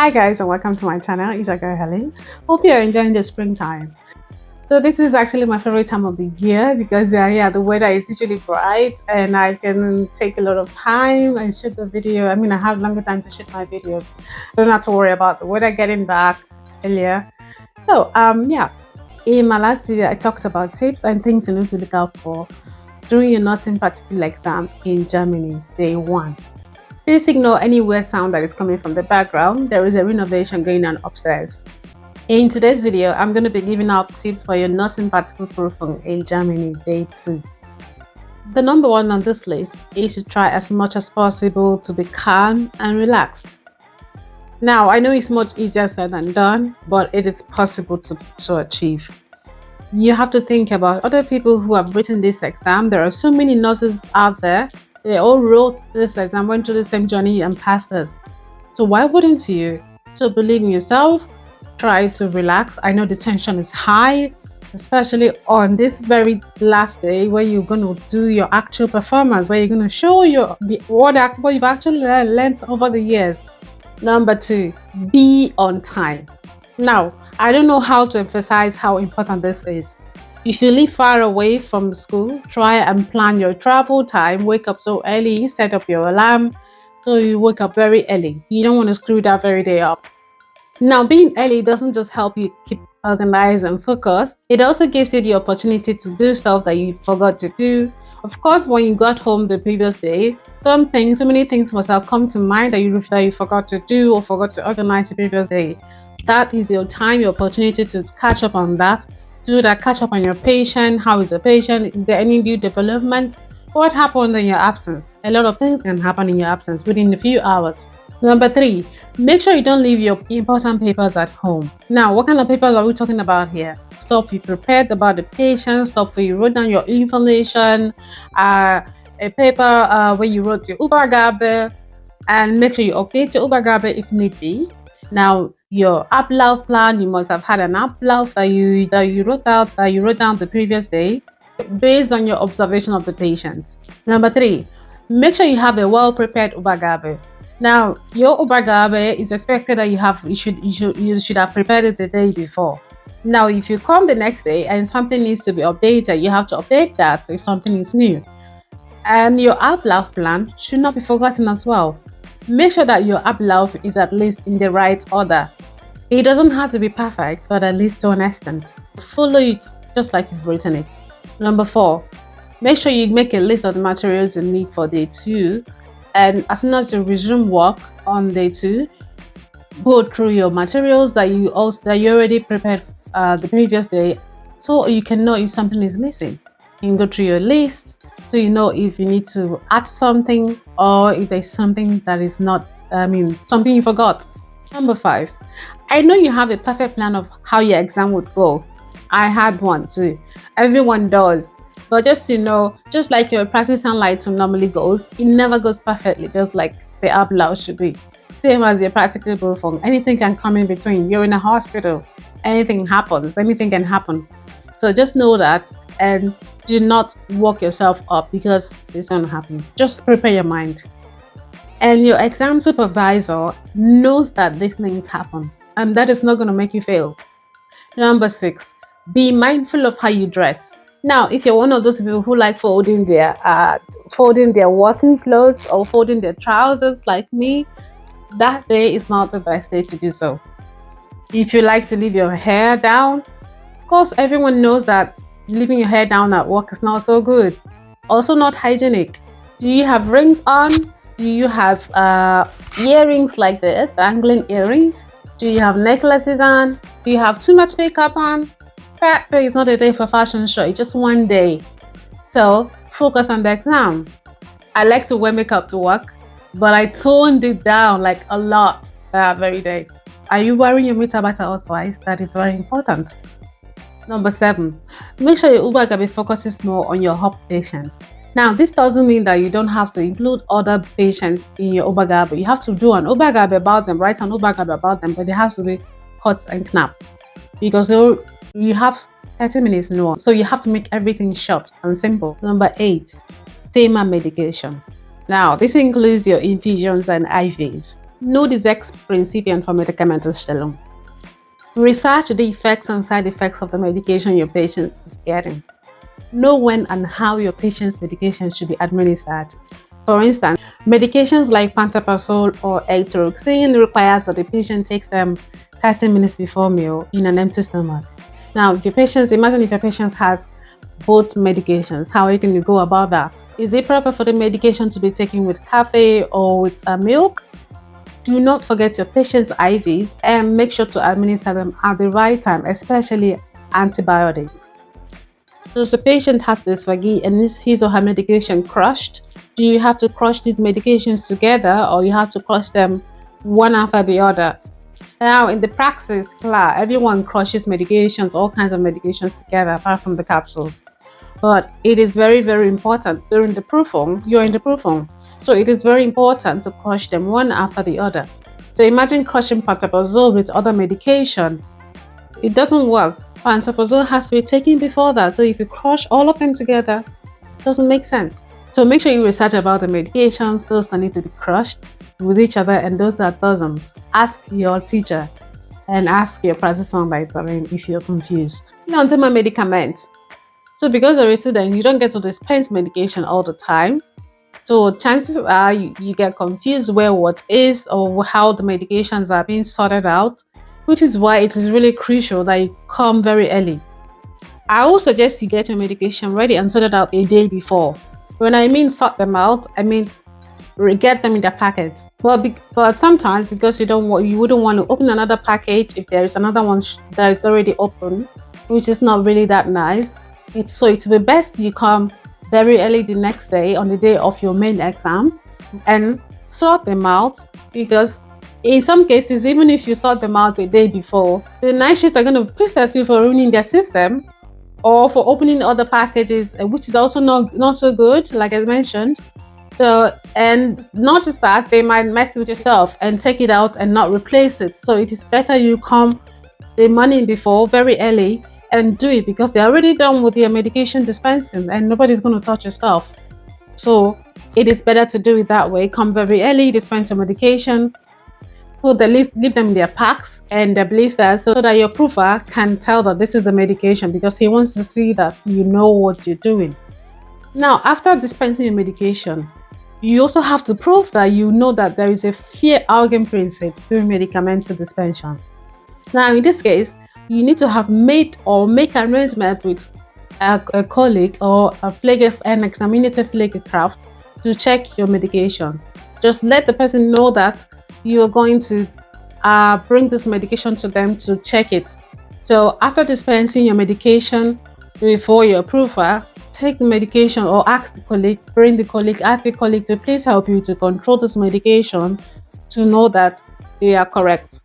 Hi guys, and welcome to my channel. It's your girl Helen. Hope you're enjoying the springtime. So this is actually my favorite time of the year because the weather is usually bright and I can take a lot of time and shoot the video. I mean, I have longer time to shoot my videos. I don't have to worry about the weather getting back earlier. So in my last video I talked about tips and things you need to look out for during your nursing practical exam in Germany, day 1. Please ignore any weird sound that is coming from the background. There is a renovation going on upstairs. In today's video, I'm going to be giving out tips for your nursing practical proofing in Germany, day 2. The number 1 on this list is to try as much as possible to be calm and relaxed. Now, I know it's much easier said than done, but it is possible to achieve. You have to think about other people who have written this exam. There are so many nurses out there. They all wrote this exam, went through the same journey and passed this. So why wouldn't you? So believe in yourself, try to relax. I know the tension is high, especially on this very last day where you're going to do your actual performance, where you're going to show what you've actually learned over the years. Number 2, be on time. Now, I don't know how to emphasize how important this is. If you live far away from school, try and plan your travel time. Wake up so early, set up your alarm so you wake up very early. You don't want to screw that very day up. Now, being early doesn't just help you keep organized and focused. It also gives you the opportunity to do stuff that you forgot to do. Of course, when you got home the previous day, so many things must have come to mind that you forgot to do or forgot to organize the previous day. That is your time, your opportunity to catch up on that. Do that, catch up on your patient. How is the patient? Is there any new development? What happened in your absence? A lot of things can happen in your absence within a few hours. Number 3, make sure you don't leave your important papers at home. Now, what kind of papers are we talking about here? Stuff you prepared about the patient, stuff where you wrote down your information, a paper where you wrote your Übergabe, and make sure you update your Übergabe if need be. Now, your Ablauf plan, you must have had an Ablauf that you wrote down the previous day based on your observation of the patient. Number 3, make sure you have a well-prepared Übergabe. Now, your Übergabe is expected that you should have prepared it the day before. Now, if you come the next day and something needs to be updated, you have to update that if something is new. And your Ablauf plan should not be forgotten as well. Make sure that your Ablauf is at least in the right order. It doesn't have to be perfect, but at least to an extent. Follow it just like you've written it. Number 4, make sure you make a list of the materials you need for day 2. And as soon as you resume work on day 2, go through your materials that you already prepared the previous day, so you can know if something is missing. You can go through your list so you know if you need to add something or if there's something that is not, something you forgot. Number 5, I know you have a perfect plan of how your exam would go. I had one too. Everyone does. But just just like your practice sunlight normally goes, it never goes perfectly, just like the Ablauf should be. Same as your practical proofing. Anything can come in between. You're in a hospital. Anything happens. Anything can happen. So just know that and do not work yourself up because it's going to happen. Just prepare your mind. And your exam supervisor knows that these things happen. And that is not going to make you fail. Number 6, be mindful of how you dress. Now, if you're one of those people who like folding their working clothes or folding their trousers like me, that day is not the best day to do so. If you like to leave your hair down, of course, everyone knows that leaving your hair down at work is not so good. Also not hygienic. Do you have rings on? Do you have earrings like this, dangling earrings? Do you have necklaces on? Do you have too much makeup on? That day is not a day for fashion show, it's just one day. So focus on the exam. I like to wear makeup to work, but I toned it down like a lot that very day. Are you wearing your mitabata otherwise? That is very important. Number 7, make sure your Übergabe focuses more on your HOP patients. Now, this doesn't mean that you don't have to include other patients in your Übergabe. You have to do an Übergabe about them, write an Übergabe about them, but it has to be cut and snap because you have 30 minutes no, so you have to make everything short and simple. Number 8, TEMA medication. Now, this includes your infusions and IVs. Know the Principium for Medikamentenstellung. Research the effects and side effects of the medication your patient is getting. Know when and how your patient's medication should be administered. For instance, medications like pantoprazole or atoxine requires that the patient takes them 30 minutes before meal in an empty stomach. Now, imagine if your patient has both medications, how can you go about that? Is it proper for the medication to be taken with cafe or with milk? Do not forget your patient's IVs and make sure to administer them at the right time, especially antibiotics. So the patient has dysphagia and his or her medication crushed. Do you have to crush these medications together, or you have to crush them one after the other? Now, in the praxis, everyone crushes medications, all kinds of medications together, apart from the capsules. But it is very, very important during the proofing. You're in the proofing, so it is very important to crush them one after the other. So imagine crushing pantoprazole with other medication. It doesn't work. Pantoprazole has to be taken before that. So if you crush all of them together, it doesn't make sense. So make sure you research about the medications, those that need to be crushed with each other and those that doesn't. Ask your teacher and ask your practitioner if you're confused. Non-tema medicament. So because you're a student, you don't get to dispense medication all the time. So chances are you get confused where what is or how the medications are being sorted out, which is why it is really crucial that you come very early. I will suggest you get your medication ready and sorted out a day before. When I mean sort them out, I mean get them in their packets. But sometimes, because you wouldn't want to open another package if there is another one that is already open, which is not really that nice. So it will be best you come very early the next day on the day of your main exam and sort them out, because in some cases, even if you sort them out a day before, the night shift are going to push at you for ruining their system or for opening other packages, which is also not so good, like I mentioned. So, and not just that, they might mess with your stuff and take it out and not replace it. So it is better you come the morning before, very early, and do it, because they're already done with your medication dispensing and nobody's going to touch your stuff. So it is better to do it that way. Come very early, dispense your medication, put the list, leave them in their packs and their blisters, so that your proofer can tell that this is the medication, because he wants to see that you know what you're doing. Now, after dispensing your medication, you also have to prove that you know that there is a fair arguing principle during medicamental dispensation. Now, in this case, you need to have made or make arrangement with a colleague or an examinative craft to check your medication. Just let the person know that you are going to bring this medication to them to check it. So after dispensing your medication before your approver, take the medication or ask the colleague, ask the colleague to please help you to control this medication to know that they are correct,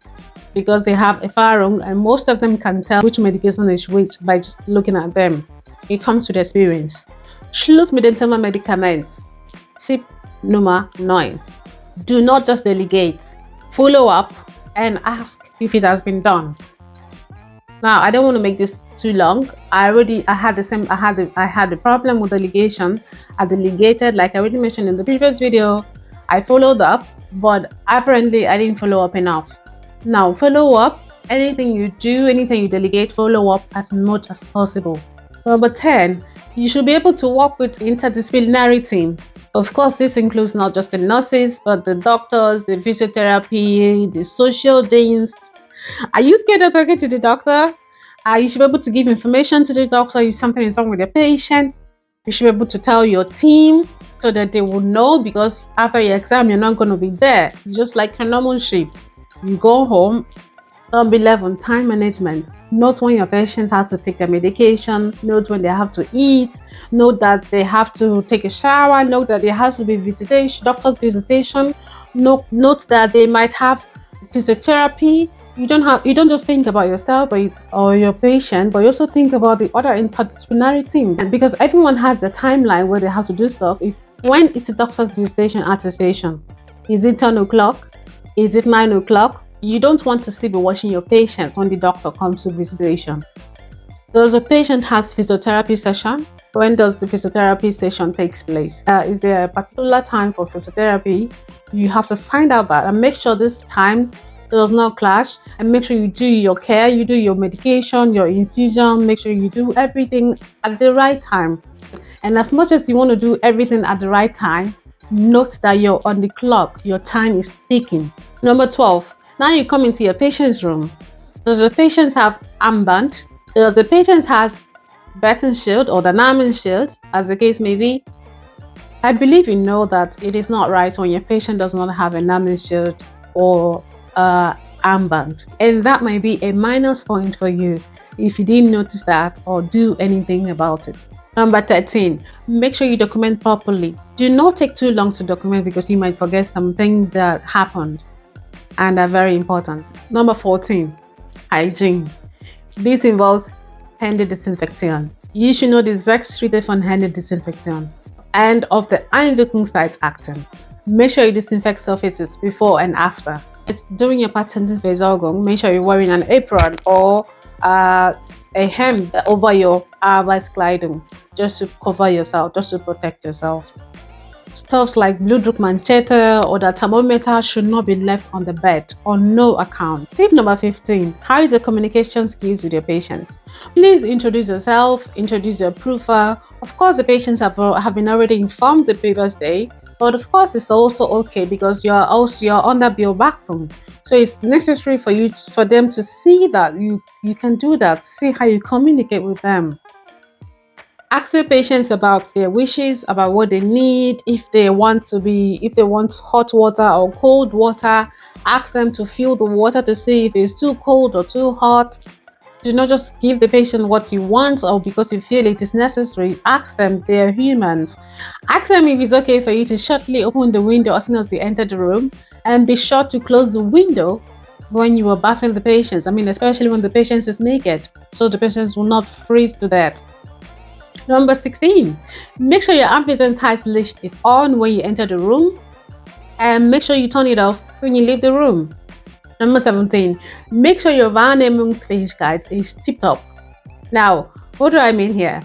because they have a Erfahrung and most of them can tell which medication is which by just looking at them. It comes to the experience. Schluss mit dem Thema Medikament. Tip Nummer 9. Do not just delegate. Follow up and ask if it has been done. Now, I don't want to make this too long. I had the problem with delegation. I delegated, like I already mentioned in the previous video. I followed up, but apparently I didn't follow up enough. Now, follow up. Anything you do, anything you delegate, follow up as much as possible. Number 10, you should be able to work with interdisciplinary team. Of course, this includes not just the nurses, but the doctors, the physiotherapy, the social deans. Are you scared of talking to the doctor? You should be able to give information to the doctor if something is wrong with the patient. You should be able to tell your team so that they will know, because after your exam, you're not going to be there. Just like a normal shift. You go home. Number 11, time management. Note when your patient has to take their medication. Note when they have to eat. Note that they have to take a shower. Note that there has to be doctor's visitation. Note that they might have physiotherapy. You don't just think about yourself or your patient, but you also think about the other interdisciplinary team. And because everyone has a timeline where they have to do stuff. When is the doctor's visitation attestation? Is it 10 o'clock? Is it 9 o'clock? You don't want to still be watching your patient when the doctor comes to visitation. Does the patient has physiotherapy session? When does the physiotherapy session takes place? Is there a particular time for physiotherapy? You have to find out that and make sure this time does not clash, and make sure you do your care, you do your medication, your infusion, make sure you do everything at the right time. And as much as you want to do everything at the right time, note that you're on the clock, your time is ticking. Number 12, now you come into your patient's room. Does the patient have armband? Does the patient has baton shield or the dynamic shield, as the case may be? I believe you know that it is not right when your patient does not have a dynamic shield or armband, and that might be a minus point for you if you didn't notice that or do anything about it. Number 13, make sure you document properly. Do not take too long to document because you might forget some things that happened and are very important. Number 14, hygiene. This involves hand disinfection. You should know the exact treated on hand disinfection and of the Einwirkungszeit Make sure you disinfect surfaces before and after. During your Patientenversorgung, make sure you're wearing an apron or a hem over your Arbeitskleidung just to cover yourself, just to protect yourself. Stuffs like Blutdruck manchette or the thermometer should not be left on the bed on no account. Tip number 15. How is your communication skills with your patients? Please introduce yourself, introduce your profile. Of course, the patients have been already informed the previous day, but of course, it's also okay because you're under your baton. So it's necessary for them to see that you can do that, see how you communicate with them. Ask your patients about their wishes, about what they need, if they want hot water or cold water. Ask them to feel the water to see if it's too cold or too hot. Do not just give the patient what you want or because you feel it is necessary. Ask them, they're humans. Ask them if it's okay for you to shortly open the window as soon as you enter the room, and be sure to close the window when you are bathing the patients. Especially when the patient is naked, so the patients will not freeze to death. Number 16, make sure your Anwesenheitslicht leash is on when you enter the room, and make sure you turn it off when you leave the room. Number 17, make sure your Wahrnehmungsfähigkeit is tip-top. Now, what do I mean here?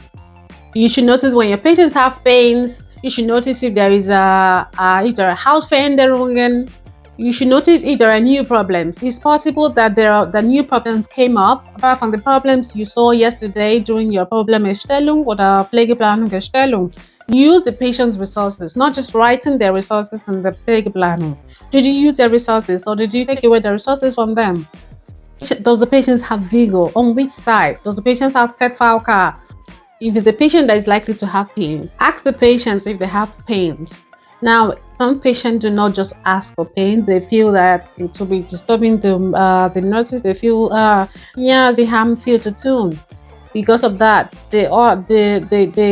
You should notice when your patients have pains. You should notice if there is a Hautveränderungen. You should notice if there are new problems. It's possible that the new problems came up apart from the problems you saw yesterday during your Problemerstellung or the Pflegeplanung. Use the patient's resources, not just writing their resources in the Pflegeplanung. Did you use their resources or did you take away the resources from them? Does the patient have vigor? On which side? Does the patient have set file car? If it's a patient that is likely to have pain, ask the patients if they have pains. Now, some patients do not just ask for pain. They feel that it will be disturbing the nurses. They feel, they have feel to tune. Because of that, they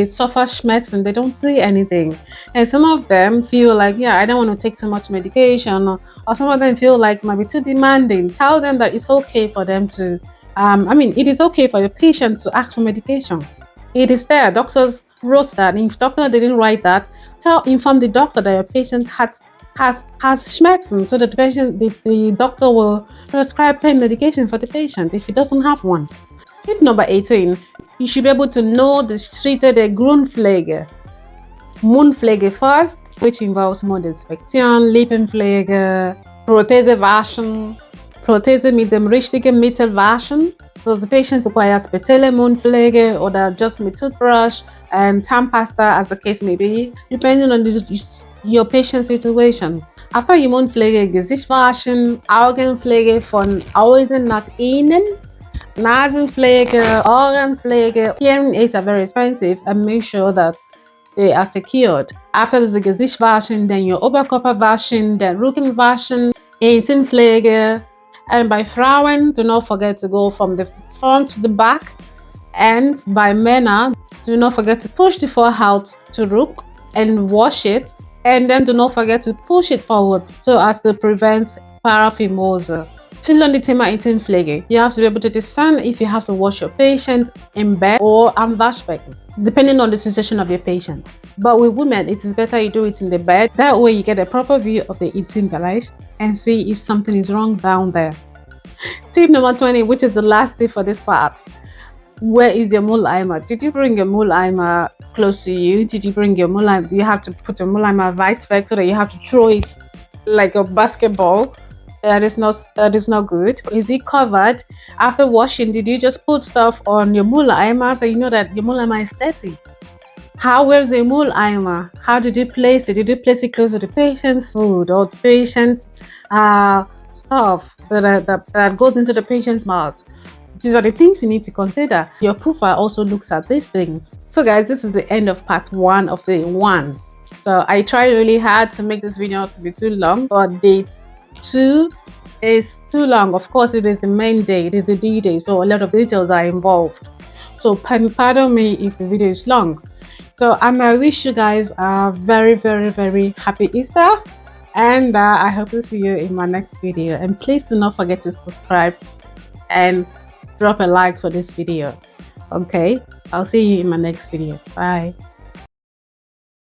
suffer schmerz and they don't see anything. And some of them feel like, I don't want to take too much medication. Or some of them feel like it might be too demanding. Tell them that it's okay for them to, it is okay for the patient to ask for medication. It is there. Doctors wrote that. If doctor didn't write that, inform the doctor that your patient has schmerzen, so that the doctor will prescribe pain medication for the patient if he doesn't have one. Tip number 18, you should be able to know the treated Grundpflege. Mundpflege first, which involves Mundinspektion, Lippenpflege, Prothese waschen, Prothese mit dem richtigen Mittel waschen. So the patient requires spezielle Mundpflege or just with toothbrush and tandpasta, as the case may be, depending on your patient's situation. After your Mundpflege, Gesicht waschen, Augenpflege von außen nach innen, Nasenpflege, Ohrenpflege. Hearing aids are very expensive, and make sure that they are secured. After the Gesicht waschen, then your Oberkörper waschen, then Rückenwaschen, Intimpflege. And by Frauen, do not forget to go from the front to the back. And by Männer, do not forget to push the forehead to Ruck and wash it. And then do not forget to push it forward so as to prevent paraphimosis. Still on the Thema Intimpflege, you have to be able to discern if you have to wash your patient in bed or am Waschbecken, depending on the situation of your patient. But with women, it is better you do it in the bed. That way you get a proper view of the Intimbereich and see if something is wrong down there. Tip number 20, which is the last tip for this part. Where is your Mulaimer? Did you bring your Mulaimer close to you? Did you bring your Mulaimer? Do you have to put your Mulaimer right back so that you have to throw it like a basketball? That is not good. Is it covered? After washing, did you just put stuff on your Mulaimer but you know that your Mulaimer is dirty? How was the Mulaimer? How did you place it? Did you place it close to the patient's food or the patient's stuff that goes into the patient's mouth? These are the things you need to consider. Your profile also looks at these things. So guys, this is the end of part 1 of day 1. So I tried really hard to make this video not to be too long, but day 2 is too long. Of course, it is the main day, it is the D-Day, so a lot of details are involved. So pardon me if the video is long. So I wish you guys a very, very, very happy Easter, and I hope to see you in my next video. And please do not forget to subscribe and drop a like for this video. Okay, I'll see you in my next video. Bye.